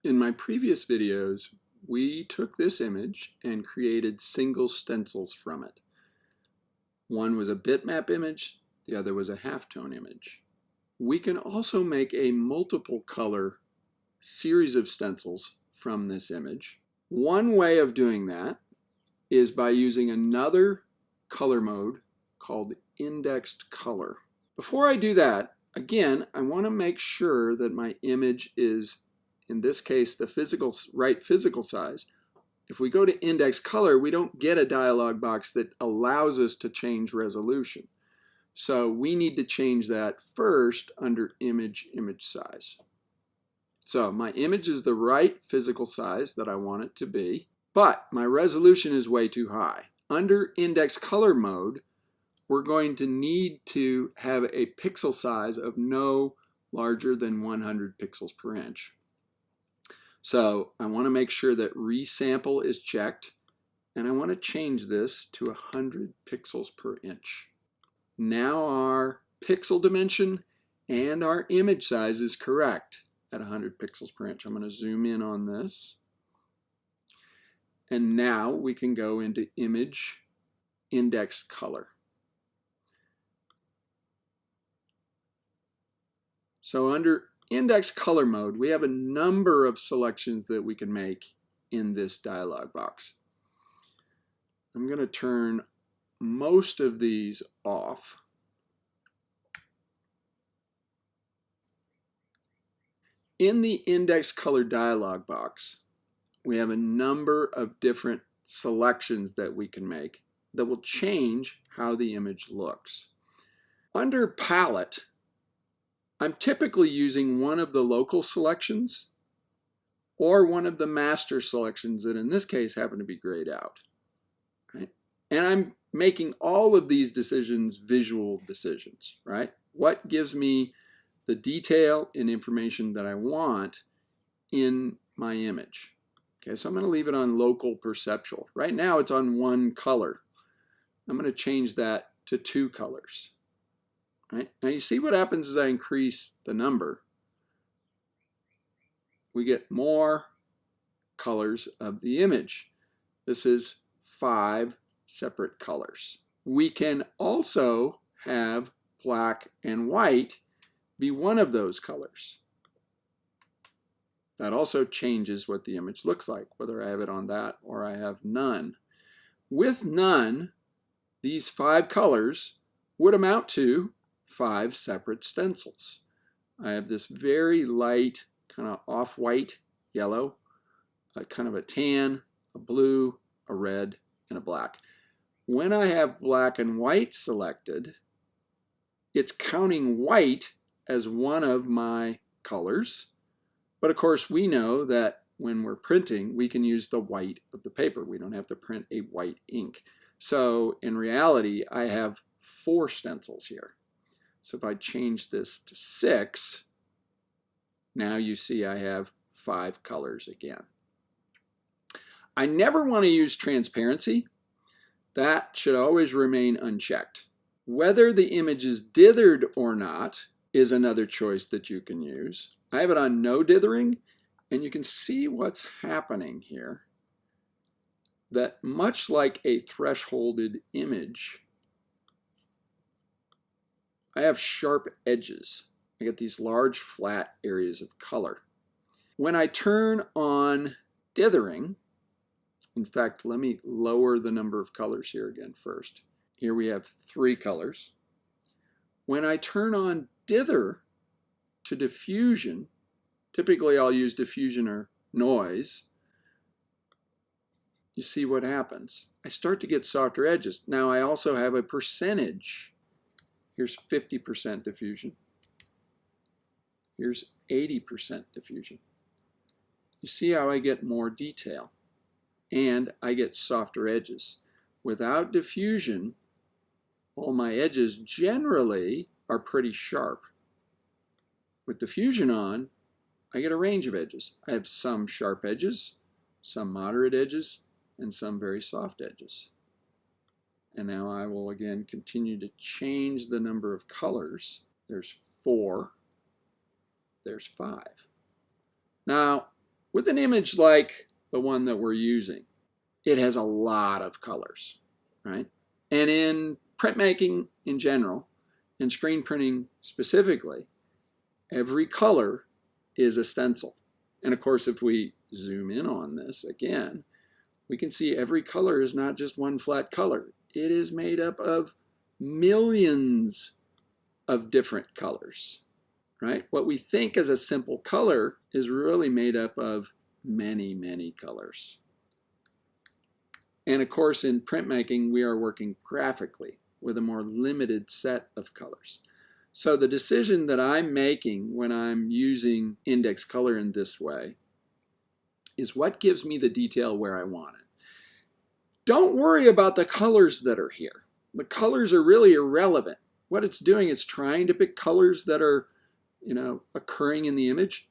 In my previous videos, we took this image and created single stencils from it. One was a bitmap image, the other was a halftone image. We can also make a multiple color series of stencils from this image. One way of doing that is by using another color mode called indexed color. Before I do that, again, I want to make sure that my image is, in this case, the right physical size. If we go to index color, we don't get a dialog box that allows us to change resolution. So we need to change that first under image size. So my image is the right physical size that I want it to be, but my resolution is way too high. Under index color mode, we're going to need to have a pixel size of no larger than 100 pixels per inch. So I want to make sure that resample is checked, and I want to change this to 100 pixels per inch. Now our pixel dimension and our image size is correct at 100 pixels per inch. I'm going to zoom in on this. And now we can go into image index color. So under index color mode, we have a number of selections that we can make in this dialog box. I'm going to turn most of these off. In the index color dialog box, we have a number of different selections that we can make that will change how the image looks. Under palette, I'm typically using one of the local selections or one of the master selections that in this case happen to be grayed out. Right? And I'm making all of these decisions visual decisions, right? What gives me the detail and information that I want in my image? Okay, so I'm going to leave it on local perceptual. Right now it's on one color. I'm going to change that to 2 colors. Right? Now you see what happens as I increase the number. We get more colors of the image. This is 5 separate colors. We can also have black and white be one of those colors. That also changes what the image looks like, whether I have it on that or I have none. With none, these 5 colors would amount to 5 separate stencils. I have this very light, kind of off-white yellow, kind of a tan, a blue, a red, and a black. When I have black and white selected, it's counting white as one of my colors. But of course, we know that when we're printing, we can use the white of the paper. We don't have to print a white ink. So in reality, I have 4 stencils here. So if I change this to 6, now you see I have 5 colors again. I never want to use transparency. That should always remain unchecked. Whether the image is dithered or not is another choice that you can use. I have it on no dithering, and you can see what's happening here. That much like a thresholded image, I have sharp edges. I get these large flat areas of color. When I turn on dithering, in fact, let me lower the number of colors here again first. Here we have 3 colors. When I turn on dither to diffusion, typically I'll use diffusion or noise, you see what happens. I start to get softer edges. Now I also have a percentage. Here's 50% diffusion. Here's 80% diffusion. You see how I get more detail, and I get softer edges. Without diffusion, all my edges generally are pretty sharp. With diffusion on, I get a range of edges. I have some sharp edges, some moderate edges, and some very soft edges. And now I will again continue to change the number of colors. There's 4, there's 5. Now, with an image like the one that we're using, it has a lot of colors, right? And in printmaking in general, and screen printing specifically, every color is a stencil. And of course, if we zoom in on this again, we can see every color is not just one flat color. It is made up of millions of different colors, right? What we think is a simple color is really made up of many, many colors. And of course, in printmaking, we are working graphically with a more limited set of colors. So the decision that I'm making when I'm using index color in this way is what gives me the detail where I want it. Don't worry about the colors that are here. The colors are really irrelevant. What it's doing is trying to pick colors that are, occurring in the image.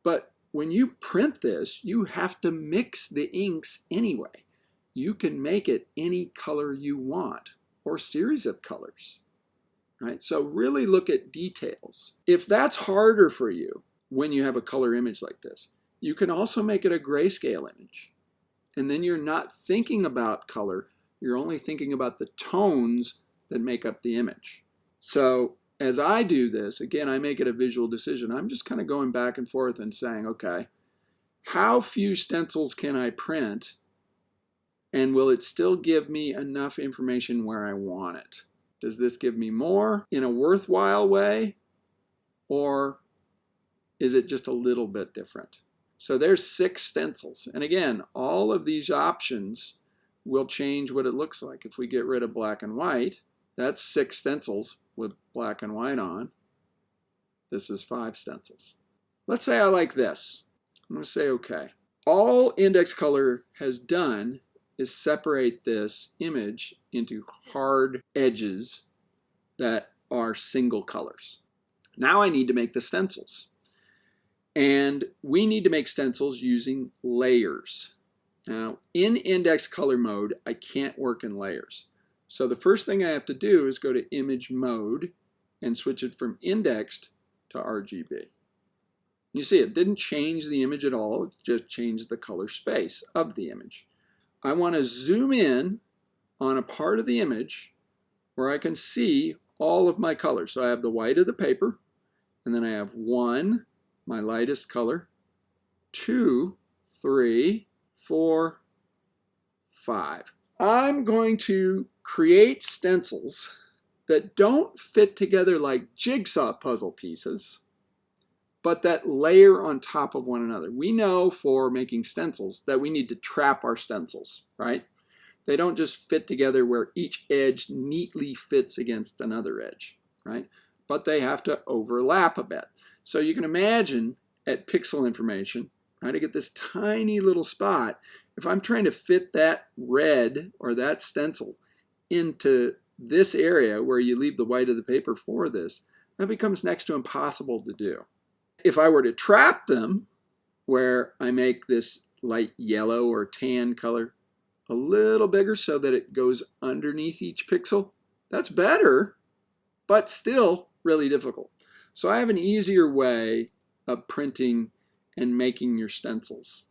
But when you print this, you have to mix the inks anyway. You can make it any color you want or series of colors, right? So really look at details. If that's harder for you when you have a color image like this, you can also make it a grayscale image. And then you're not thinking about color, you're only thinking about the tones that make up the image. So as I do this, again, I make it a visual decision. I'm just kind of going back and forth and saying, okay, how few stencils can I print? And will it still give me enough information where I want it? Does this give me more in a worthwhile way? Or is it just a little bit different? So there's 6 stencils. And again, all of these options will change what it looks like. If we get rid of black and white, that's 6 stencils with black and white on. This is 5 stencils. Let's say I like this. I'm going to say okay. All index color has done is separate this image into hard edges that are single colors. Now I need to make the stencils. And we need to make stencils using layers. Now, in index color mode, I can't work in layers. So the first thing I have to do is go to image mode and switch it from indexed to RGB. You see, it didn't change the image at all, it just changed the color space of the image. I want to zoom in on a part of the image where I can see all of my colors. So I have the white of the paper, and then I have 1, my lightest color, 2, 3, 4, 5. I'm going to create stencils that don't fit together like jigsaw puzzle pieces, but that layer on top of one another. We know for making stencils that we need to trap our stencils, right? They don't just fit together where each edge neatly fits against another edge, right? But they have to overlap a bit. So you can imagine at pixel information, right, to get this tiny little spot, if I'm trying to fit that red or that stencil into this area where you leave the white of the paper for this, that becomes next to impossible to do. If I were to trap them, where I make this light yellow or tan color a little bigger so that it goes underneath each pixel, that's better, but still really difficult. So I have an easier way of printing and making your stencils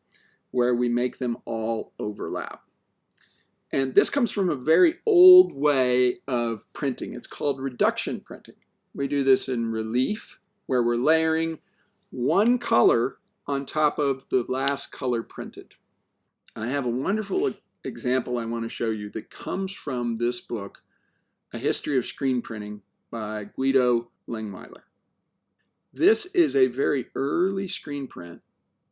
where we make them all overlap. And this comes from a very old way of printing. It's called reduction printing. We do this in relief, where we're layering one color on top of the last color printed. I have a wonderful example I want to show you that comes from this book, A History of Screen Printing by Guido Lengmeiler. This is a very early screen print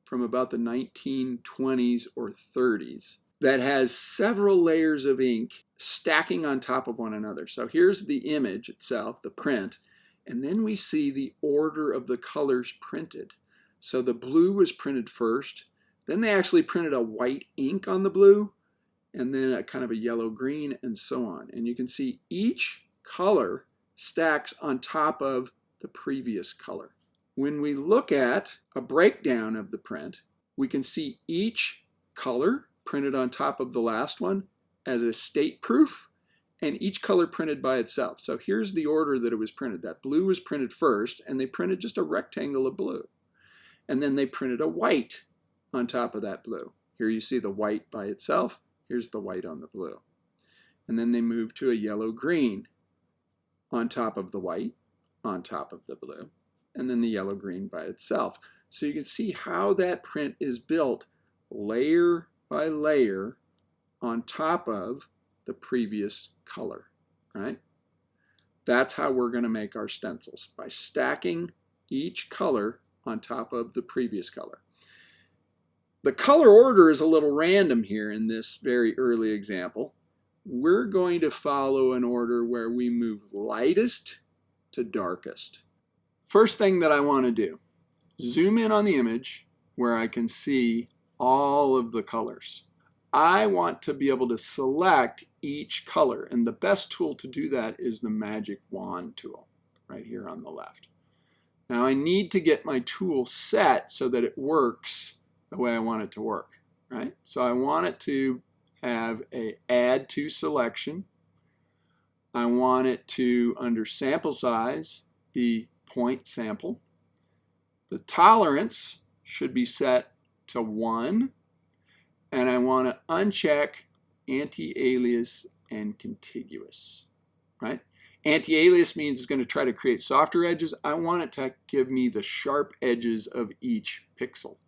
from about the 1920s or 30s that has several layers of ink stacking on top of one another. So here's the image itself, the print, and then we see the order of the colors printed. So the blue was printed first, then they actually printed a white ink on the blue, and then a kind of a yellow-green, and so on. And you can see each color stacks on top of the previous color. When we look at a breakdown of the print, we can see each color printed on top of the last one as a state proof, and each color printed by itself. So here's the order that it was printed. That blue was printed first, and they printed just a rectangle of blue. And then they printed a white, on top of that blue. Here you see the white by itself. Here's the white on the blue. And then they move to a yellow-green on top of the white, on top of the blue, and then the yellow-green by itself. So you can see how that print is built layer by layer on top of the previous color, right? That's how we're going to make our stencils, by stacking each color on top of the previous color. The color order is a little random here in this very early example. We're going to follow an order where we move lightest to darkest. First thing that I want to do, zoom in on the image where I can see all of the colors. I want to be able to select each color, and the best tool to do that is the magic wand tool right here on the left. Now I need to get my tool set so that it works the way I want it to work, right? So I want it to have a add to selection. I want it to, under sample size, be point sample. The tolerance should be set to 1, and I want to uncheck anti-alias and contiguous, right? Anti-alias means it's going to try to create softer edges. I want it to give me the sharp edges of each pixel.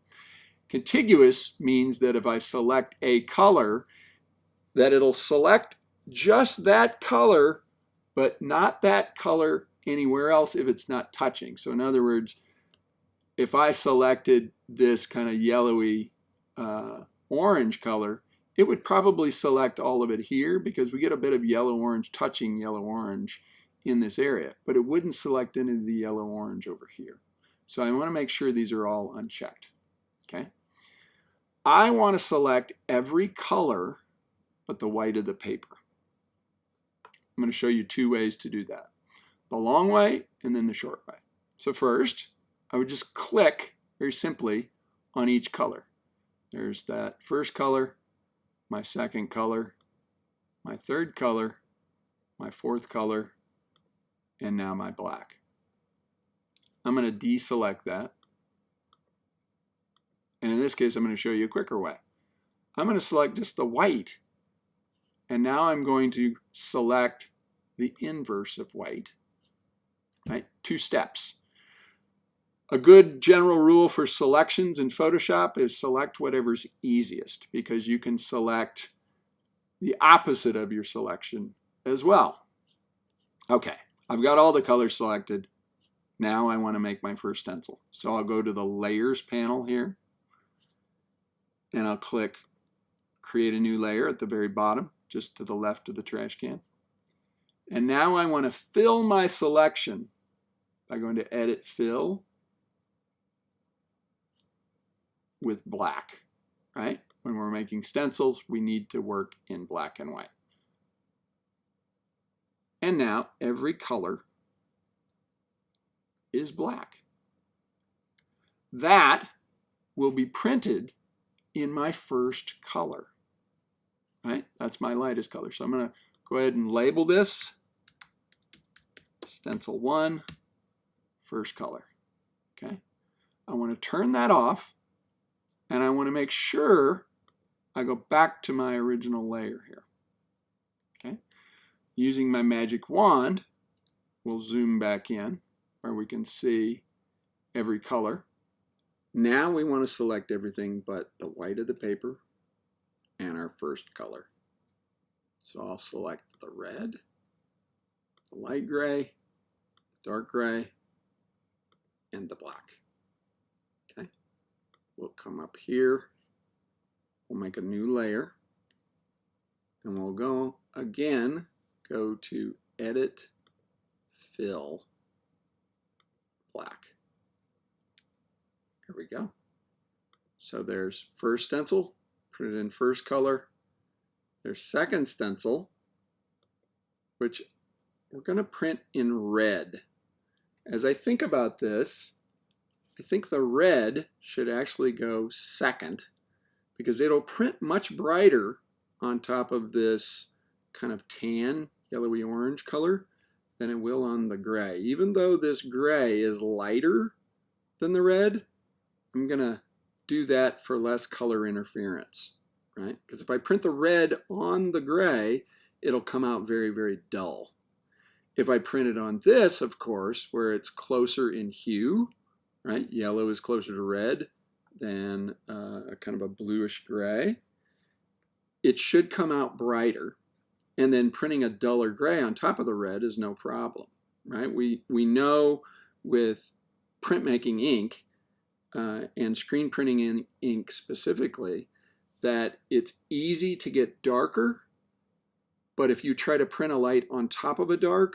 Contiguous means that if I select a color, that it'll select just that color, but not that color anywhere else if it's not touching. So in other words, if I selected this kind of yellowy orange color, it would probably select all of it here because we get a bit of yellow-orange touching yellow-orange in this area, but it wouldn't select any of the yellow-orange over here. So I want to make sure these are all unchecked, okay? I want to select every color but the white of the paper. I'm going to show you 2 ways to do that. The long way and then the short way. So first, I would just click very simply on each color. There's that first color, my second color, my third color, my fourth color, and now my black. I'm going to deselect that. And in this case, I'm going to show you a quicker way. I'm going to select just the white. And now I'm going to select the inverse of white, right? 2 steps. A good general rule for selections in Photoshop is select whatever's easiest, because you can select the opposite of your selection as well. Okay, I've got all the colors selected. Now I want to make my first stencil. So I'll go to the Layers panel here, and I'll click Create a New Layer at the very bottom, just to the left of the trash can. And now I want to fill my selection by going to Edit Fill with black, right? When we're making stencils, we need to work in black and white. And now every color is black. That will be printed in my first color, right? That's my lightest color. So I'm going to go ahead and label this Stencil 1, first color, okay? I want to turn that off, and I want to make sure I go back to my original layer here, okay? Using my magic wand, we'll zoom back in where we can see every color. Now we want to select everything but the white of the paper and our first color. So I'll select the red, the light gray, the dark gray, and the black. Okay, we'll come up here, we'll make a new layer, and we'll go to Edit, Fill, Black. Here we go. So there's first stencil, put it in first color. There's second stencil, which we're going to print in red. As I think about this, I think the red should actually go second because it'll print much brighter on top of this kind of tan, yellowy orange color than it will on the gray. Even though this gray is lighter than the red, I'm going to do that for less color interference, right? Because if I print the red on the gray, it'll come out very, very dull. If I print it on this, of course, where it's closer in hue, right? Yellow is closer to red than a kind of a bluish gray. It should come out brighter. And then printing a duller gray on top of the red is no problem, right? We know with printmaking ink and screen printing in ink specifically that it's easy to get darker, but if you try to print a light on top of a dark,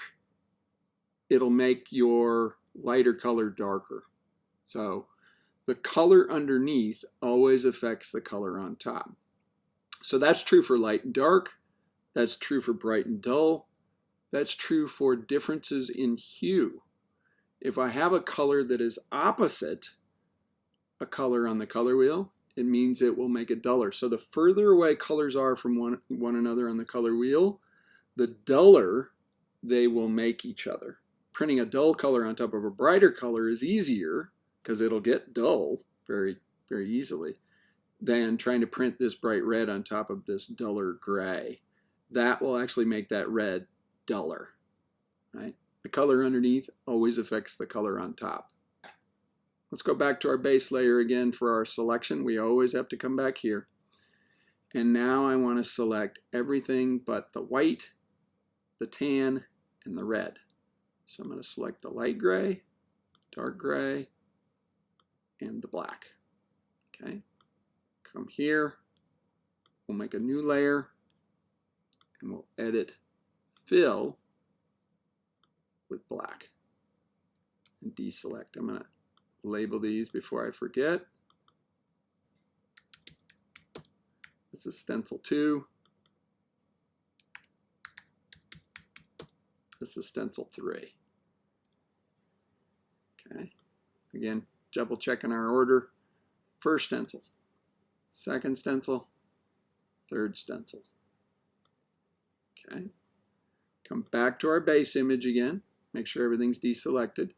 it'll make your lighter color darker. So the color underneath always affects the color on top. So that's true for light and dark. That's true for bright and dull. That's true for differences in hue. If I have a color that is opposite a color on the color wheel, it means it will make it duller. So the further away colors are from one another on the color wheel, the duller they will make each other. Printing a dull color on top of a brighter color is easier because it'll get dull very, very easily than trying to print this bright red on top of this duller gray. That will actually make that red duller, right? The color underneath always affects the color on top. Let's go back to our base layer again for our selection. We always have to come back here. And now I want to select everything but the white, the tan, and the red. So I'm going to select the light gray, dark gray, and the black. Okay. Come here. We'll make a new layer. And we'll edit fill with black and deselect. I'm going to label these before I forget. This is stencil 2. This is stencil 3. Okay. Again, double checking our order. First stencil, second stencil, third stencil. Okay. Come back to our base image again. Make sure everything's deselected.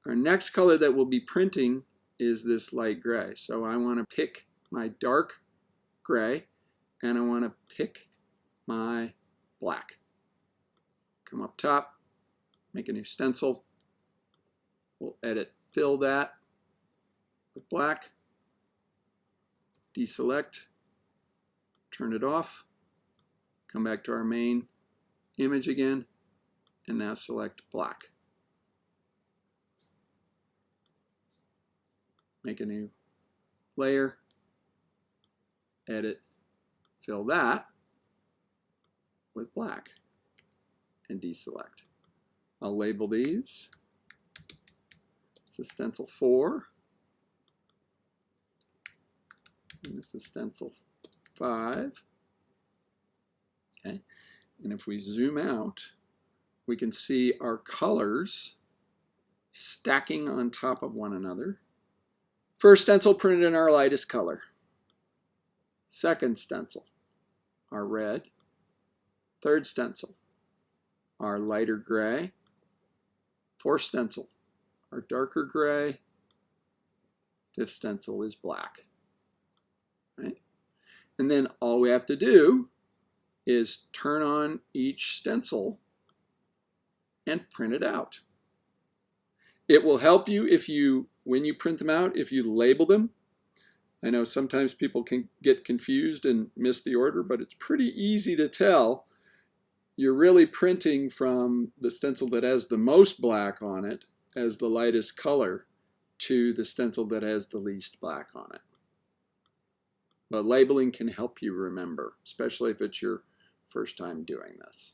Our next color that we'll be printing is this light gray. So I want to pick my dark gray and I want to pick my black. Come up top, make a new stencil. We'll edit, fill that with black. Deselect, turn it off. Come back to our main image again, and now select black. Make a new layer, edit, fill that with black, and deselect. I'll label these. This is stencil 4. And this is stencil 5. Okay. And if we zoom out, we can see our colors stacking on top of one another. First stencil printed in our lightest color. Second stencil, our red. Third stencil, our lighter gray. Fourth stencil, our darker gray. Fifth stencil is black. Right? And then all we have to do is turn on each stencil and print it out. It will help you if you, when you print them out, if you label them. I know sometimes people can get confused and miss the order, but it's pretty easy to tell. You're really printing from the stencil that has the most black on it as the lightest color to the stencil that has the least black on it. But labeling can help you remember, especially if it's your first time doing this.